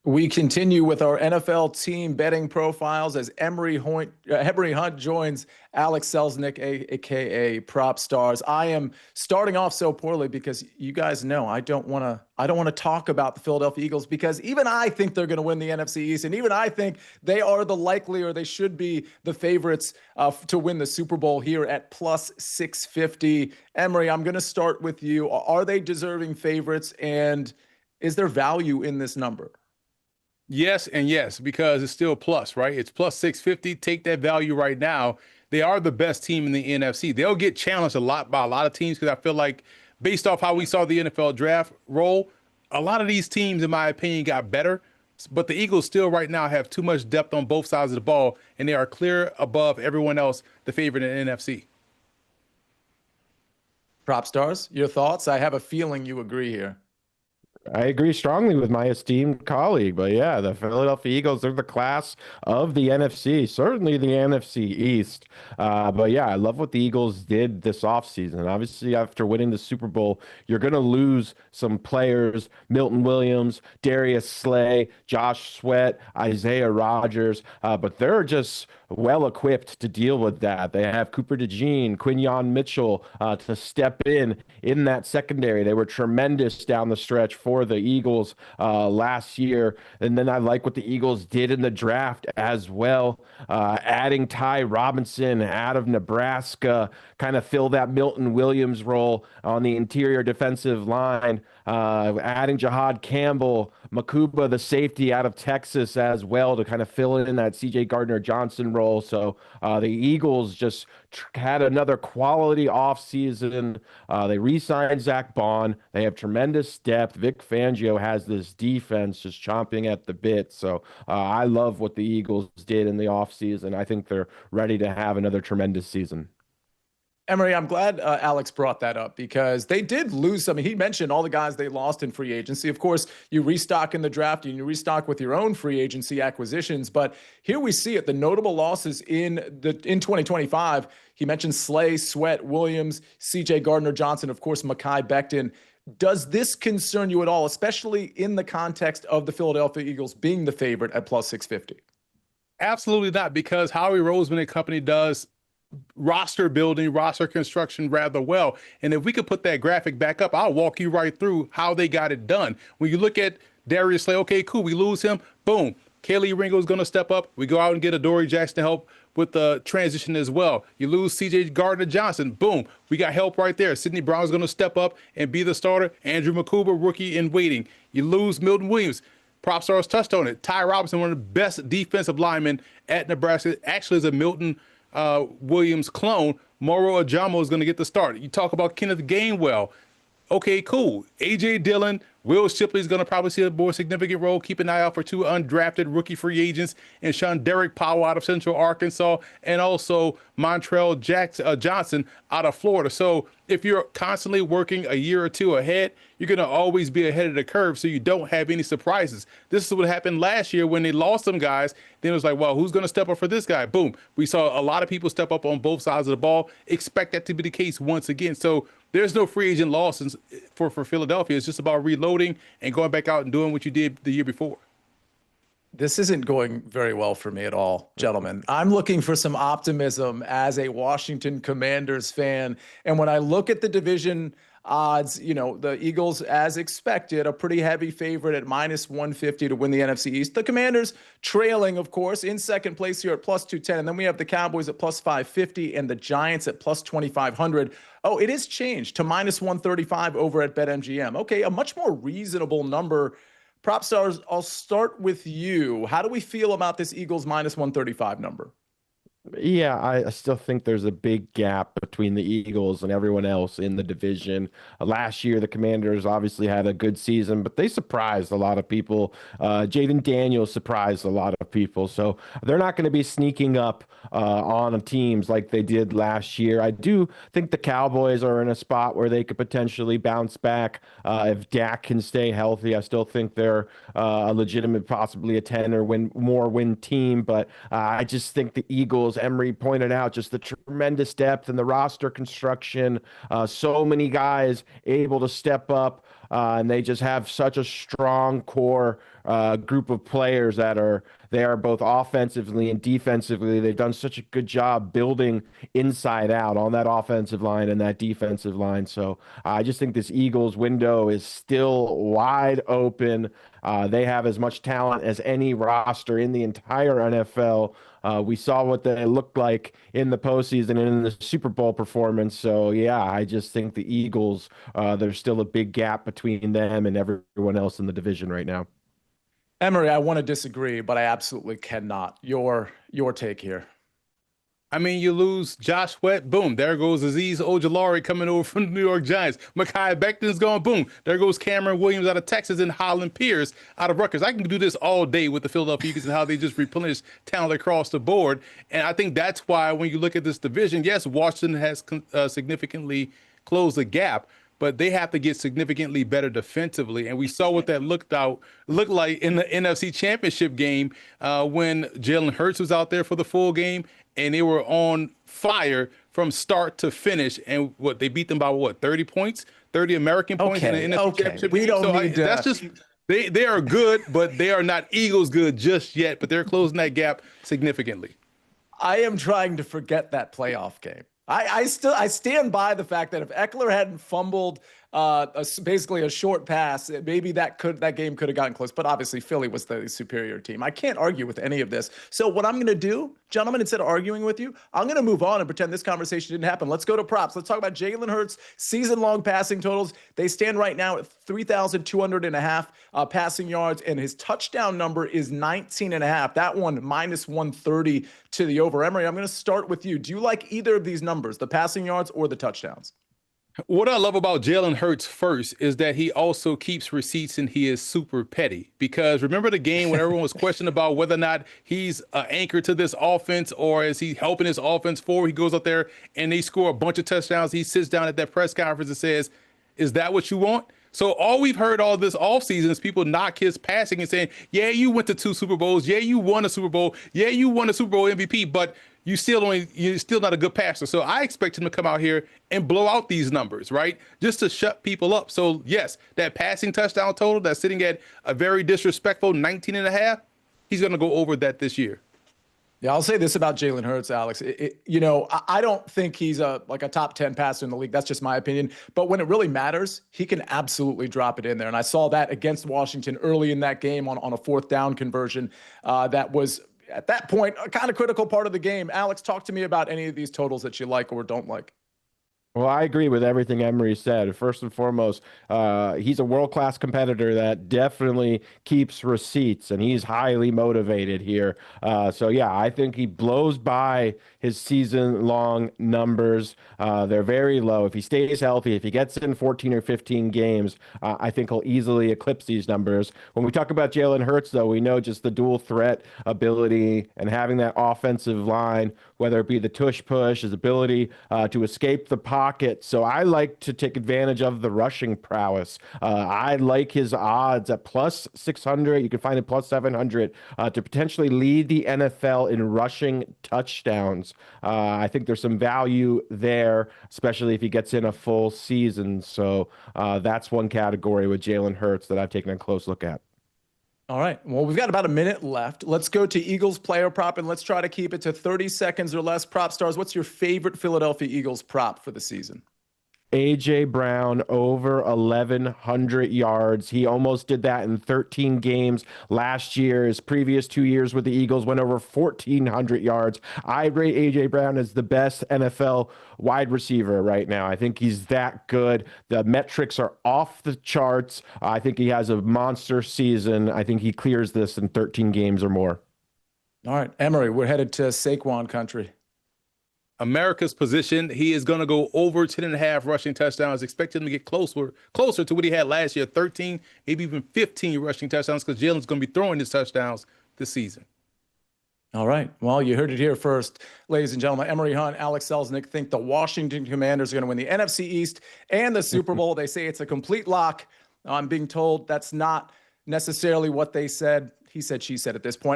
We continue with our NFL team betting profiles as Emory Hunt joins Alex Selznick, aka PropStarz. I am starting off so poorly because you guys know I don't want to talk about the Philadelphia Eagles because even I think they're going to win the NFC East, and even I think they are the likely, or they should be the favorites to win the Super Bowl here at plus 650. Emory, I'm going to start with you. Are they deserving favorites, and is there value in this number? Yes and yes, because it's still plus, right? It's plus 650. Take that value right now. They are the best team in the NFC. They'll get challenged a lot by a lot of teams because I feel like based off how we saw the NFL draft roll, a lot of these teams, in my opinion, got better. But the Eagles still right now have too much depth on both sides of the ball, and they are clear above everyone else, the favorite in the NFC. PropStarz, your thoughts? I have a feeling you agree here. I agree strongly with my esteemed colleague, but yeah, the Philadelphia Eagles are the class of the NFC, certainly the NFC East. But yeah, I love what the Eagles did this offseason. Obviously, after winning the Super Bowl, you're going to lose some players: Milton Williams, Darius Slay, Josh Sweat, Isaiah Rodgers, but they're just well equipped to deal with that. They have Cooper DeJean, Quinyon Mitchell to step in that secondary. They were tremendous down the stretch for the Eagles last year. And then I like what the Eagles did in the draft as well, adding Ty Robinson out of Nebraska, kind of fill that Milton Williams role on the interior defensive line, adding Jahad Campbell, Makuba, the safety out of Texas as well, to kind of fill in that CJ Gardner-Johnson role. So the Eagles just had another quality offseason. They re-signed Zach Bond. They have tremendous depth. Vic Fangio has this defense just chomping at the bit. So I love what the Eagles did in the offseason. I think they're ready to have another tremendous season. Emory, I'm glad Alex brought that up because they did lose some. He mentioned all the guys they lost in free agency. Of course, you restock in the draft and you restock with your own free agency acquisitions. But here we see it, the notable losses in 2025. He mentioned Slay, Sweat, Williams, CJ Gardner-Johnson, of course, Mekhi Becton. Does this concern you at all, especially in the context of the Philadelphia Eagles being the favorite at plus 650? Absolutely not, because Howie Roseman and company does roster building, roster construction rather well. And if we could put that graphic back up, I'll walk you right through how they got it done. When you look at Darius Slay, okay, cool, we lose him, boom. Kaylee Ringo is going to step up. We go out and get a Dory Jackson to help with the transition as well. You lose CJ Gardner-Johnson, boom. We got help right there. Sidney Brown is going to step up and be the starter. Andrew Makuba, rookie in waiting. You lose Milton Williams. PropStarz touched on it. Ty Robinson, one of the best defensive linemen at Nebraska, actually is a Milton Williams clone. Moro Ajamo is going to get the start. You talk about Kenneth Gainwell. Okay, cool. A.J. Dillon, Will Shipley is going to probably see a more significant role. Keep an eye out for two undrafted rookie free agents, and Sean Derek Powell out of Central Arkansas, and also Montrell Johnson out of Florida. So if you're constantly working a year or two ahead, you're going to always be ahead of the curve so you don't have any surprises. This is what happened last year when they lost some guys. Then it was like, well, who's going to step up for this guy? Boom. We saw a lot of people step up on both sides of the ball. Expect that to be the case once again. So there's no free agent losses for Philadelphia. It's just about reloading and going back out and doing what you did the year before. This isn't going very well for me at all, gentlemen. I'm looking for some optimism as a Washington Commanders fan. And when I look at the division odds, you know, the Eagles, as expected, a pretty heavy favorite at minus 150 to win the NFC East. The Commanders trailing, of course, in second place here at plus 210. And then we have the Cowboys at plus 550 and the Giants at plus 2,500. Oh, it is changed to minus 135 over at BetMGM. Okay, a much more reasonable number. PropStarz, I'll start with you. How do we feel about this Eagles minus 135 number? Yeah, I still think there's a big gap between the Eagles and everyone else in the division. Last year, the Commanders obviously had a good season, but they surprised a lot of people. Jaden Daniels surprised a lot of people. So they're not going to be sneaking up on teams like they did last year. I do think the Cowboys are in a spot where they could potentially bounce back if Dak can stay healthy. I still think they're a legitimate, possibly a 10 or more win team, but I just think the Eagles, Emory pointed out, just the tremendous depth in the roster construction, so many guys able to step up and they just have such a strong core group of players they are both offensively and defensively. They've done such a good job building inside out on that offensive line and that defensive line. So I just think this Eagles window is still wide open. They have as much talent as any roster in the entire NFL. We saw what they looked like in the postseason and in the Super Bowl performance. So, yeah, I just think the Eagles, there's still a big gap between them and everyone else in the division right now. Emory, I want to disagree, but I absolutely cannot. Your take here. I mean, you lose Josh Sweat, boom, there goes Azeez Ojulari coming over from the New York Giants. Mekhi Becton's gone, boom, there goes Cameron Williams out of Texas and Holland Pierce out of Rutgers. I can do this all day with the Philadelphia Eagles and how they just replenish talent across the board. And I think that's why when you look at this division, yes, Washington has significantly closed the gap, but they have to get significantly better defensively. And we saw what that looked like in the NFC Championship game when Jalen Hurts was out there for the full game, and they were on fire from start to finish. And they beat them by 30 points, 30 American points in the NFC Championship we game. Don't need to... That's just they are good, but they are not Eagles good just yet. But they're closing that gap significantly. I am trying to forget that playoff game. I stand by the fact that if Eckler hadn't fumbled basically a short pass, maybe that game could have gotten close. But obviously, Philly was the superior team. I can't argue with any of this. So what I'm going to do, gentlemen, instead of arguing with you, I'm going to move on and pretend this conversation didn't happen. Let's go to props. Let's talk about Jalen Hurts' season-long passing totals. They stand right now at 3,200.5 passing yards, and his touchdown number is 19.5. That one minus 130 to the over. Emory, I'm going to start with you. Do you like either of these numbers, the passing yards or the touchdowns? What I love about Jalen Hurts first is that he also keeps receipts and he is super petty. Because remember the game when everyone was questioning about whether or not he's an anchor to this offense or is he helping his offense forward? He goes up there and they score a bunch of touchdowns. He sits down at that press conference and says, "Is that what you want?" So all we've heard all this offseason is people knock his passing and saying, "Yeah, you went to 2 Super Bowls. Yeah, you won a Super Bowl. Yeah, you won a Super Bowl MVP, but you're still not a good passer." So I expect him to come out here and blow out these numbers, right? Just to shut people up. So yes, that passing touchdown total that's sitting at a very disrespectful 19.5, he's going to go over that this year. Yeah, I'll say this about Jalen Hurts, Alex. I don't think he's a top 10 passer in the league. That's just my opinion. But when it really matters, he can absolutely drop it in there. And I saw that against Washington early in that game on a 4th down conversion that was, at that point, a kind of critical part of the game. Alex, talk to me about any of these totals that you like or don't like. Well, I agree with everything Emory said. First and foremost, he's a world-class competitor that definitely keeps receipts, and he's highly motivated here. So, yeah, I think he blows by his season-long numbers. They're very low. If he stays healthy, if he gets in 14 or 15 games, I think he'll easily eclipse these numbers. When we talk about Jalen Hurts, though, we know just the dual threat ability and having that offensive line, whether it be the tush-push, his ability to escape the pocket. So I like to take advantage of the rushing prowess. I like his odds at plus 600. You can find it plus 700 to potentially lead the NFL in rushing touchdowns. I think there's some value there, especially if he gets in a full season. So that's one category with Jalen Hurts that I've taken a close look at. All right. Well, we've got about a minute left. Let's go to Eagles player prop, and let's try to keep it to 30 seconds or less. PropStarz, what's your favorite Philadelphia Eagles prop for the season? A.J. Brown over 1,100 yards. He almost did that in 13 games last year. His previous 2 years with the Eagles went over 1,400 yards. I rate A.J. Brown as the best NFL wide receiver right now. I think he's that good. The metrics are off the charts. I think he has a monster season. I think he clears this in 13 games or more. All right, Emory, we're headed to Saquon country. America's position, he is going to go over 10.5 rushing touchdowns. Expect him to get closer to what he had last year, 13, maybe even 15 rushing touchdowns, because Jalen's going to be throwing his touchdowns this season. All right. Well, you heard it here first, ladies and gentlemen. Emory Hunt, Alex Selznick think the Washington Commanders are going to win the NFC East and the Super Bowl. They say it's a complete lock. I'm being told that's not necessarily what they said. He said, she said at this point.